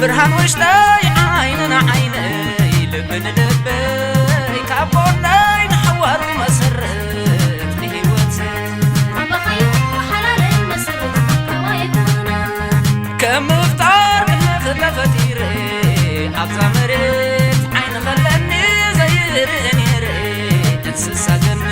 برهان وشتاي عيننا عيني لبن لبي كابوناي نحور مسرت لهيوتي بخيو حلالي مسرت كوايكونا كم افطار من خدنا فتيري عبزا مريت عين خلاني زي رنيري انسسا جنن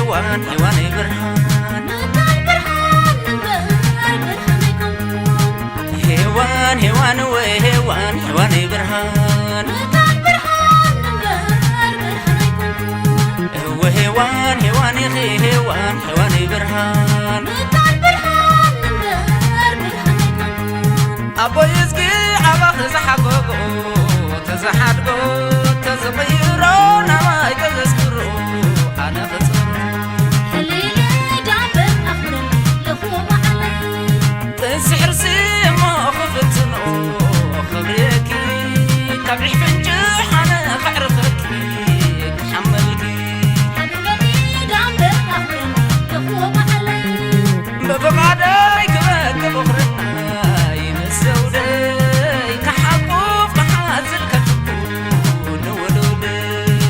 هيوان برهان مطال برهان برهان يكون هيوان وهيوان برهان مطال برهان برهان يكون وهيوان هيوان برهان مطال برهان برهان يكون أبو يزكي أبو زحقو تزحدقو تزغيرو نما يتذكرو أنا خسرو سحر سيما خفتنو خبريكي كبعي بنجح أنا بعرفكي كحملكي حبيبتي دعم بالأخرين لخوة علي بفقعداي كبك بخرنا يمسوداي كحقوف كحازل كتبون ولوداي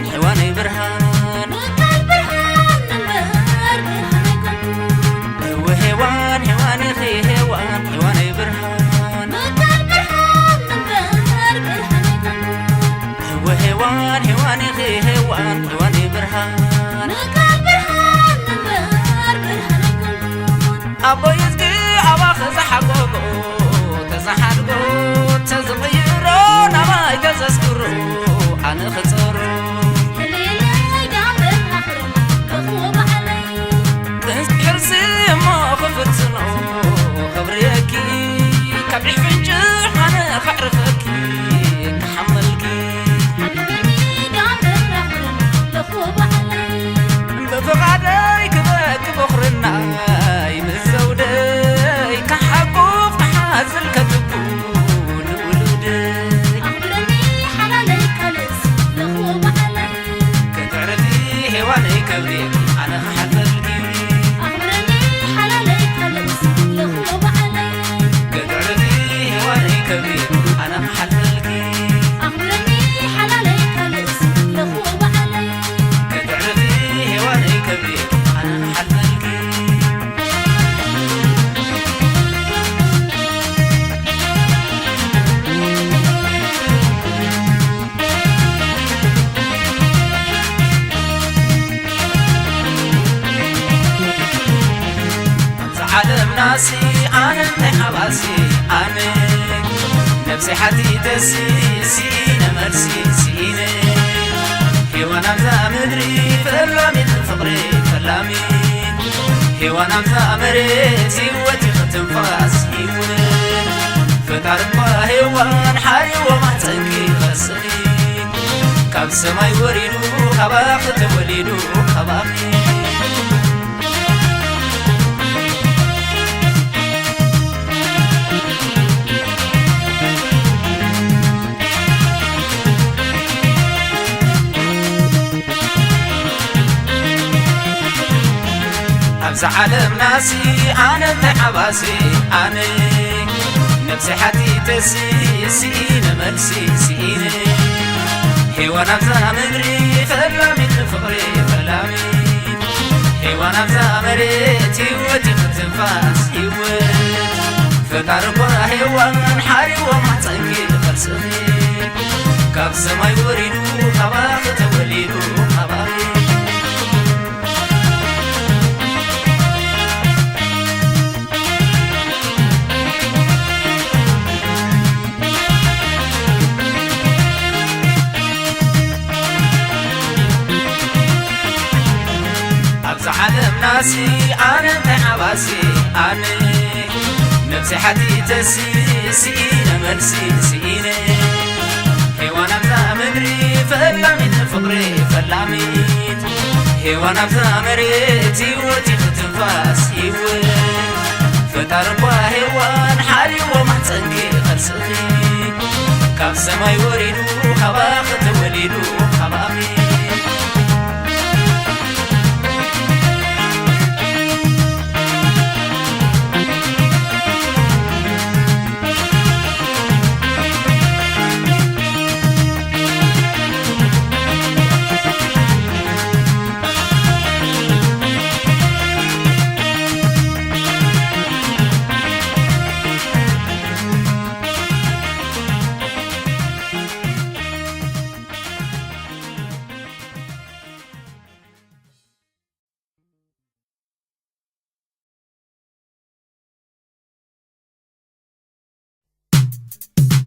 هيوان برهان مطال برهان برهان يكون وهيوان برهان مطال برهان برهان يكون وهيوان برهان مطال برهان برهان يكون أبو يزكي أبو زحقو تزحدقو تزغيرو نما يتذكرو أنا خسرو الليلة دعم بالأخرين لخوة علي تسحر سيما خفتنو خبريكي كبعي بنجح أنا بعرفكي كحملكي حبيبتي دعم بالأخرين لخوة علي بفقعداي كبك بخرنا يمزوداي كحقوف كحازل كتبون ولوداي أخبرني حلالي كالس لخوة علي كتعرفي هيواني كبريك أنا حفلكي أخبرني حلالي كالس لخوة علي كتعرفي هيواني كبريك أنا حفلكي أخبرني حلالي كالس لخوة علي كتعرفي هيواني كبريك أنا حفلكي عالم ناسي أنا حباسي أنا نفسي حتي تسي سينا مرسي سينا هيوانا مزا مدري فلامي الفقري فلامي هيوانا مزا مريتي وتي ختنفاس هيوان فتعر ما هيوان حاري وما تنكي غسخي كاب سماي وريدو كباق توليدو كباقي أبز عالم ناسي أنا حباسي أنا نفسي حتي تسي سينا مرسي سينا هيوان أبزا مدري فلامي الفقري فلامي هيوان أبزا مريتي وتي ختنفاس هيوان فتعرفها هيوان حاري وما تنكي فرسخي كاب سماي وريدو كباق توليدو كباقي عالم ناسي أنا حباسي أنا نفسي حتيتسي سئينة مرسي سئينة هيوانا بذا مدري فلاميت فقري فلاميت هيوانا بذا مريت يوتي ختنفاس يوت فتاربا هيوان حالي ومحتنكي خرسخي كاب سماي وريدو خباخ توليدو خباخي